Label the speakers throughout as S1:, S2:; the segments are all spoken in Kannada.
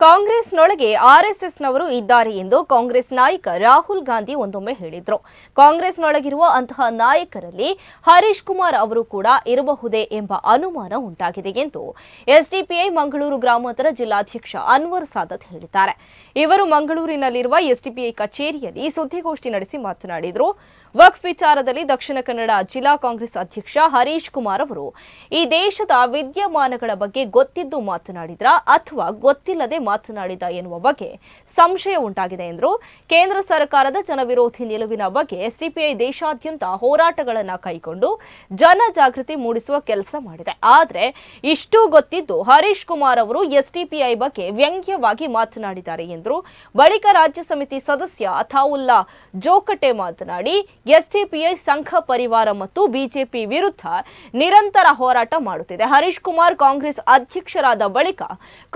S1: ಕಾಂಗ್ರೆಸ್ನೊಳಗೆ ಆರ್ಎಸ್ಎಸ್ನವರು ಇದ್ದಾರೆ ಎಂದು ಕಾಂಗ್ರೆಸ್ ನಾಯಕ ರಾಹುಲ್ ಗಾಂಧಿ ಒಂದೊಮ್ಮೆ ಹೇಳಿದ್ರು. ಕಾಂಗ್ರೆಸ್ನೊಳಗಿರುವ ಅಂತಹ ನಾಯಕರಲ್ಲಿ ಹರೀಶ್ ಕುಮಾರ್ ಅವರು ಕೂಡ ಇರಬಹುದೇ ಎಂಬ ಅನುಮಾನ ಉಂಟಾಗಿದೆ ಎಂದು ಎಸ್ಡಿಪಿಐ ಮಂಗಳೂರು ಗ್ರಾಮಾಂತರ ಜಿಲ್ಲಾಧ್ಯಕ್ಷ ಅನ್ವರ್ ಸಾದತ್ ಹೇಳಿದ್ದಾರೆ. ಇವರು ಮಂಗಳೂರಿನಲ್ಲಿರುವ ಎಸ್ಡಿಪಿಐ ಕಚೇರಿಯಲ್ಲಿ ಸುದ್ದಿಗೋಷ್ಠಿ ನಡೆಸಿ ಮಾತನಾಡಿದರು. ವಕ್ಫ್ ವಿಚಾರದಲ್ಲಿ ದಕ್ಷಿಣ ಕನ್ನಡ ಜಿಲ್ಲಾ ಕಾಂಗ್ರೆಸ್ ಅಧ್ಯಕ್ಷ ಹರೀಶ್ ಕುಮಾರ್ ಅವರು ಈ ದೇಶದ ವಿದ್ಯಮಾನಗಳ ಬಗ್ಗೆ ಗೊತ್ತಿದ್ದು ಮಾತನಾಡಿದ್ರ ಅಥವಾ ಗೊತ್ತಿಲ್ಲದೆ ಮಾತನಾಡಿದ ಎನ್ನುವ ಬಗ್ಗೆ ಸಂಶಯ ಉಂಟಾಗಿದೆ ಎಂದರು. ಕೇಂದ್ರ ಸರ್ಕಾರದ ಜನವಿರೋಧಿ ನಿಲುವಿನ ಬಗ್ಗೆ ಎಸ್ಡಿಪಿಐ ದೇಶಾದ್ಯಂತ ಹೋರಾಟಗಳನ್ನು ಕೈಗೊಂಡು ಜನಜಾಗೃತಿ ಮೂಡಿಸುವ ಕೆಲಸ ಮಾಡಿದೆ. ಆದರೆ ಇಷ್ಟು ಗೊತ್ತಿದ್ದು ಹರೀಶ್ ಕುಮಾರ್ ಅವರು ಎಸ್ಡಿಪಿಐ ಬಗ್ಗೆ ವ್ಯಂಗ್ಯವಾಗಿ ಮಾತನಾಡಿದ್ದಾರೆ ಎಂದರು. ಬಳಿಕ ರಾಜ್ಯ ಸಮಿತಿ ಸದಸ್ಯ ಅಥಾವುಲ್ಲಾ ಜೋಕಟೆ ಮಾತನಾಡಿ ಎಸ್ಡಿಪಿಐ ಸಂಘ ಪರಿವಾರ ಮತ್ತು ಬಿಜೆಪಿ ವಿರುದ್ಧ ನಿರಂತರ ಹೋರಾಟ ಮಾಡುತ್ತಿದೆ. ಹರೀಶ್ ಕುಮಾರ್ ಕಾಂಗ್ರೆಸ್ ಅಧ್ಯಕ್ಷರಾದ ಬಳಿಕ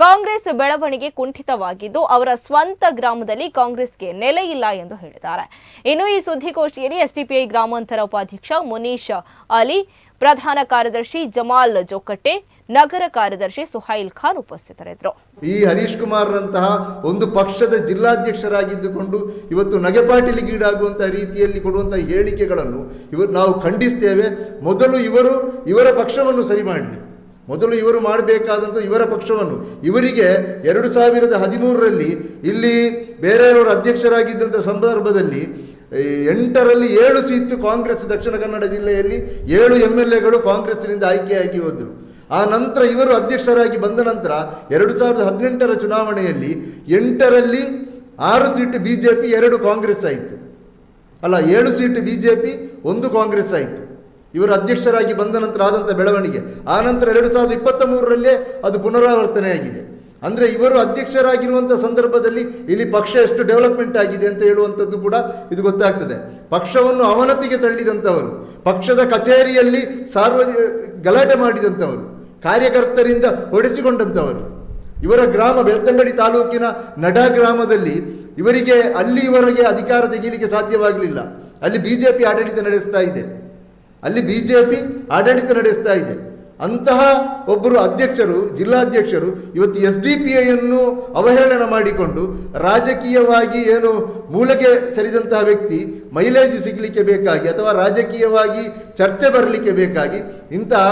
S1: ಕಾಂಗ್ರೆಸ್ ಬೆಳವಣಿಗೆ ಕುಂಠಿತವಾಗಿದ್ದು ಅವರ ಸ್ವಂತ ಗ್ರಾಮದಲ್ಲಿ ಕಾಂಗ್ರೆಸ್ಗೆ ನೆಲೆ ಇಲ್ಲ ಎಂದು ಹೇಳಿದ್ದಾರೆ. ಇನ್ನು ಈ ಸುದ್ದಿಗೋಷ್ಠಿಯಲ್ಲಿ ಎಸ್ಡಿಪಿಐ ಗ್ರಾಮಾಂತರ ಉಪಾಧ್ಯಕ್ಷ ಮುನೀಶ್ ಅಲಿ, ಪ್ರಧಾನ ಕಾರ್ಯದರ್ಶಿ ಜಮಾಲ್ ಜೋಕಟ್ಟೆ, ನಗರ ಕಾರ್ಯದರ್ಶಿ ಸುಹೈಲ್ ಖಾನ್ ಉಪಸ್ಥಿತರಿದ್ದರು.
S2: ಈ ಹರೀಶ್ ಕುಮಾರ್ ರಂತಹ ಒಂದು ಪಕ್ಷದ ಜಿಲ್ಲಾಧ್ಯಕ್ಷರಾಗಿದ್ದುಕೊಂಡು ಇವತ್ತು ನಗೆಪಾಟಿಲಿಗೀಡಾಗುವಂತಹ ರೀತಿಯಲ್ಲಿ ಕೊಡುವಂತಹ ಹೇಳಿಕೆಗಳನ್ನು ನಾವು ಖಂಡಿಸ್ತೇವೆ. ಮೊದಲು ಇವರ ಪಕ್ಷವನ್ನು ಸರಿ ಮಾಡಲಿ. ಮೊದಲು ಇವರು ಮಾಡಬೇಕಾದಂಥ ಇವರ ಪಕ್ಷವನ್ನು, ಇವರಿಗೆ 2013ರಲ್ಲಿ ಇಲ್ಲಿ ಬೇರೆಯವರು ಅಧ್ಯಕ್ಷರಾಗಿದ್ದಂಥ ಸಂದರ್ಭದಲ್ಲಿ 8ರಲ್ಲಿ 7 ಸೀಟು ಕಾಂಗ್ರೆಸ್ ದಕ್ಷಿಣ ಕನ್ನಡ ಜಿಲ್ಲೆಯಲ್ಲಿ 7 MLAಗಳು ಕಾಂಗ್ರೆಸ್ನಿಂದ ಆಯ್ಕೆಯಾಗಿ ಹೋದರು. ಆ ನಂತರ ಇವರು ಅಧ್ಯಕ್ಷರಾಗಿ ಬಂದ ನಂತರ 2018ರ ಚುನಾವಣೆಯಲ್ಲಿ 8ರಲ್ಲಿ 6 ಸೀಟು ಬಿಜೆಪಿ, 2 ಕಾಂಗ್ರೆಸ್ ಆಯಿತು. 7 ಸೀಟು ಬಿಜೆಪಿ, 1 ಕಾಂಗ್ರೆಸ್ ಆಯಿತು. ಇವರು ಅಧ್ಯಕ್ಷರಾಗಿ ಬಂದ ನಂತರ ಆದಂಥ ಬೆಳವಣಿಗೆ. ಆ ನಂತರ 2023ರಲ್ಲೇ ಅದು ಪುನರಾವರ್ತನೆಯಾಗಿದೆ. ಅಂದರೆ ಇವರು ಅಧ್ಯಕ್ಷರಾಗಿರುವಂಥ ಸಂದರ್ಭದಲ್ಲಿ ಇಲ್ಲಿ ಪಕ್ಷ ಎಷ್ಟು ಡೆವಲಪ್ಮೆಂಟ್ ಆಗಿದೆ ಅಂತ ಹೇಳುವಂಥದ್ದು ಕೂಡ ಇದು ಗೊತ್ತಾಗ್ತದೆ. ಪಕ್ಷವನ್ನು ಅವನತಿಗೆ ತಳ್ಳಿದಂಥವರು, ಪಕ್ಷದ ಕಚೇರಿಯಲ್ಲಿ ಗಲಾಟೆ ಮಾಡಿದಂಥವರು, ಕಾರ್ಯಕರ್ತರಿಂದ ಹೊಡೆಸಿಕೊಂಡಂಥವರು. ಇವರ ಗ್ರಾಮ ಬೆಳ್ತಂಗಡಿ ತಾಲೂಕಿನ ನಡಾ ಗ್ರಾಮದಲ್ಲಿ ಅಲ್ಲಿವರೆಗೆ ಅಧಿಕಾರ ತೆಗೀಲಿಕ್ಕೆ ಸಾಧ್ಯವಾಗಲಿಲ್ಲ. ಅಲ್ಲಿ ಬಿಜೆಪಿ ಆಡಳಿತ ನಡೆಸ್ತಾ ಇದೆ. ಅಂತಹ ಒಬ್ಬರು ಅಧ್ಯಕ್ಷರು, ಜಿಲ್ಲಾಧ್ಯಕ್ಷರು ಇವತ್ತು ಎಸ್ಡಿಪಿಐಯನ್ನು ಅವಹೇಳನ ಮಾಡಿಕೊಂಡು ರಾಜಕೀಯವಾಗಿ ಏನು ಮೂಲಕ್ಕೆ ಸರಿದಂತಹ ವ್ಯಕ್ತಿ ಮೈಲೇಜ್ ಸಿಗಲಿಕ್ಕೆ ಬೇಕಾಗಿ ಅಥವಾ ರಾಜಕೀಯವಾಗಿ ಚರ್ಚೆ ಬರಲಿಕ್ಕೆ ಬೇಕಾಗಿ ಇಂತಹ